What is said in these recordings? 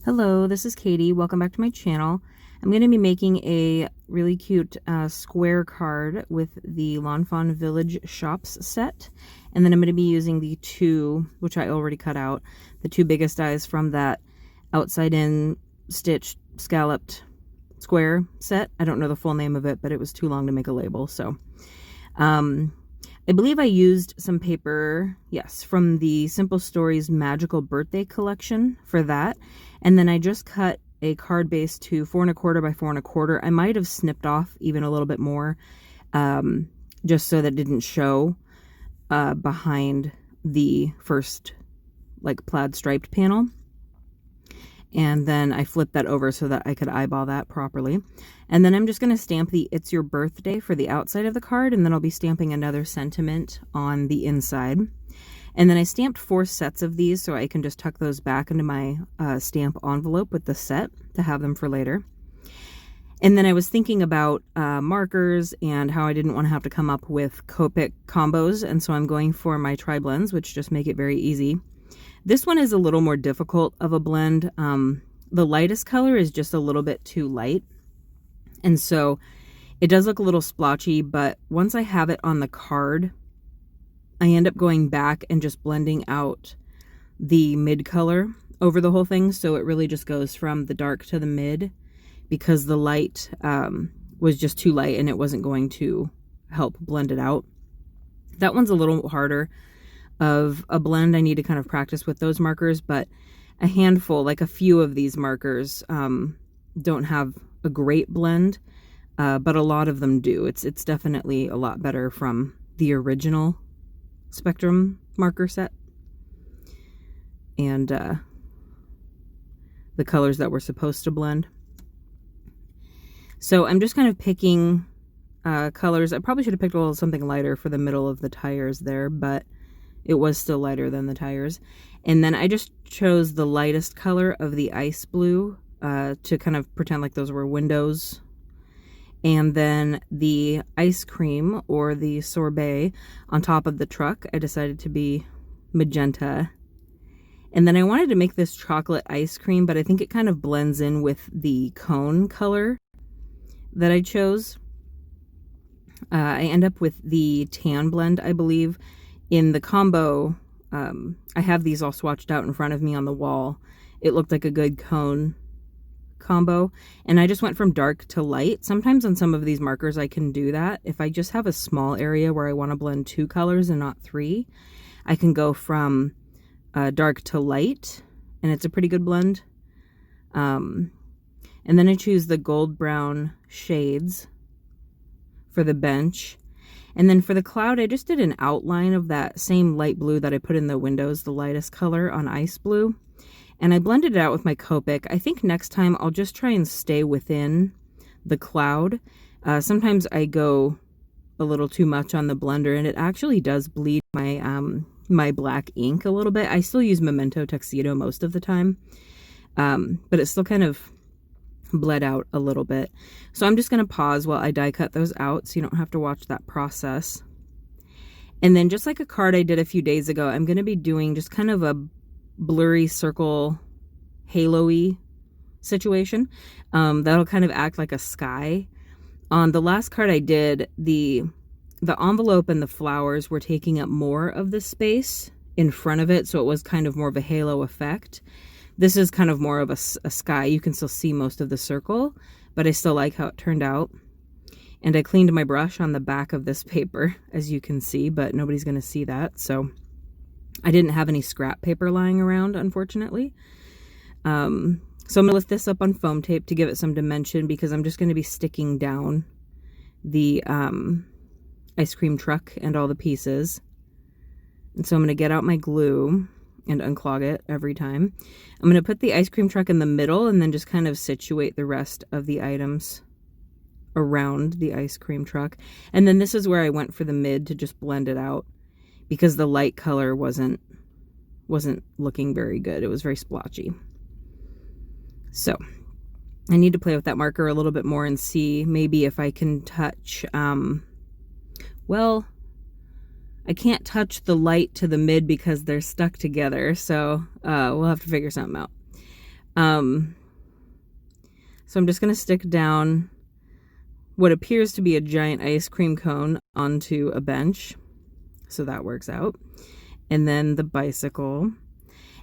Hello, this is Katie. Welcome back to my channel. I'm going to be making a really cute square card with the Fawn Village Shops set. And then I'm going to be using the two, which I already cut out, the two biggest dies from that outside-in stitched scalloped square set. I don't know the full name of it, but it was too long to make a label. So I believe I used some paper, yes, from the Simple Stories Magical Birthday Collection for that. And then I just cut a card base to 4 1/4 by 4 1/4. I might have snipped off even a little bit more, just so that it didn't show behind the first like plaid striped panel. And then I flipped that over so that I could eyeball that properly. And then I'm just going to stamp the "It's Your Birthday" for the outside of the card, and then I'll be stamping another sentiment on the inside. And then I stamped 4 sets of these so I can just tuck those back into my stamp envelope with the set to have them for later. And then I was thinking about markers and how I didn't want to have to come up with Copic combos, and so I'm going for my tri-blends, which just make it very easy. This one is a little more difficult of a blend. The lightest color is just a little bit too light, and so it does look a little splotchy, but once I have it on the card, I end up going back and just blending out the mid color over the whole thing, so it really just goes from the dark to the mid, because the light was just too light and it wasn't going to help blend it out. That one's a little harder of a blend. I need to kind of practice with those markers, but a handful, like a few of these markers, don't have a great blend, but a lot of them do. It's definitely a lot better from the original Spectrum marker set and the colors that we're supposed to blend. So I'm just kind of picking colors. I probably should have picked a little something lighter for the middle of the tires there, but it was still lighter than the tires. And then I just chose the lightest color of the ice blue to kind of pretend like those were windows. And then the ice cream, or the sorbet, on top of the truck, I decided to be magenta. And then I wanted to make this chocolate ice cream, but I think it kind of blends in with the cone color that I chose. I end up with the tan blend, I believe. In the combo, I have these all swatched out in front of me on the wall. It looked like a good cone combo, and I just went from dark to light. Sometimes on some of these markers I can do that. If I just have a small area where I want to blend 2 colors and not 3, I can go from dark to light, and it's a pretty good blend. And then I choose the gold brown shades for the bench. And then for the cloud, I just did an outline of that same light blue that I put in the windows, the lightest color, on ice blue. And I blended it out with my Copic. I think next time I'll just try and stay within the cloud. Sometimes I go a little too much on the blender, and it actually does bleed my my black ink a little bit. I still use Memento Tuxedo most of the time, but it still kind of bled out a little bit. So I'm just going to pause while I die cut those out so you don't have to watch that process. And then, just like a card I did a few days ago, I'm going to be doing just kind of a blurry circle halo-y situation that'll kind of act like a sky. On the last card I did, the envelope and the flowers were taking up more of the space in front of it, so it was kind of more of a halo effect. This is kind of more of a sky. You can still see most of the circle, but I still like how it turned out. And I cleaned my brush on the back of this paper, as you can see, but nobody's going to see that, so I didn't have any scrap paper lying around, unfortunately. So I'm going to lift this up on foam tape to give it some dimension, because I'm just going to be sticking down the ice cream truck and all the pieces. And so I'm going to get out my glue and unclog it every time. I'm going to put the ice cream truck in the middle and then just kind of situate the rest of the items around the ice cream truck. And then this is where I went for the mid to just blend it out, because the light color wasn't looking very good. It was very splotchy. So I need to play with that marker a little bit more and see maybe if I can touch, well, I can't touch the light to the mid because they're stuck together, so we'll have to figure something out. So I'm just going to stick down what appears to be a giant ice cream cone onto a bench. So that works out. And then the bicycle.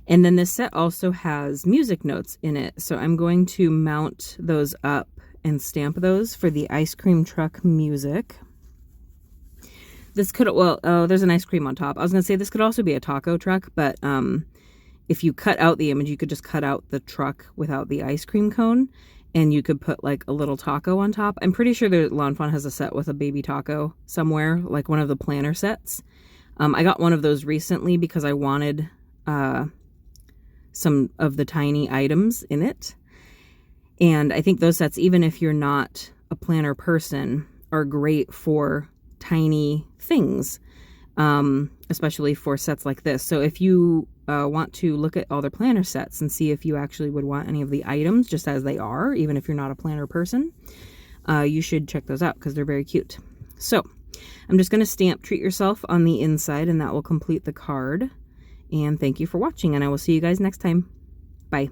And then this set also has music notes in it. So I'm going to mount those up and stamp those for the ice cream truck music. This could, well, oh, there's an ice cream on top. I was going to say this could also be a taco truck, but if you cut out the image, you could just cut out the truck without the ice cream cone, and you could put like a little taco on top. I'm pretty sure the Lawn Fawn has a set with a baby taco somewhere, like one of the planner sets. I got one of those recently because I wanted some of the tiny items in it. And I think those sets, even if you're not a planner person, are great for tiny things, especially for sets like this. So if you want to look at all their planner sets and see if you actually would want any of the items just as they are, even if you're not a planner person, you should check those out because they're very cute. So I'm just going to stamp Treat Yourself on the inside, and that will complete the card. And thank you for watching, and I will see you guys next time. Bye.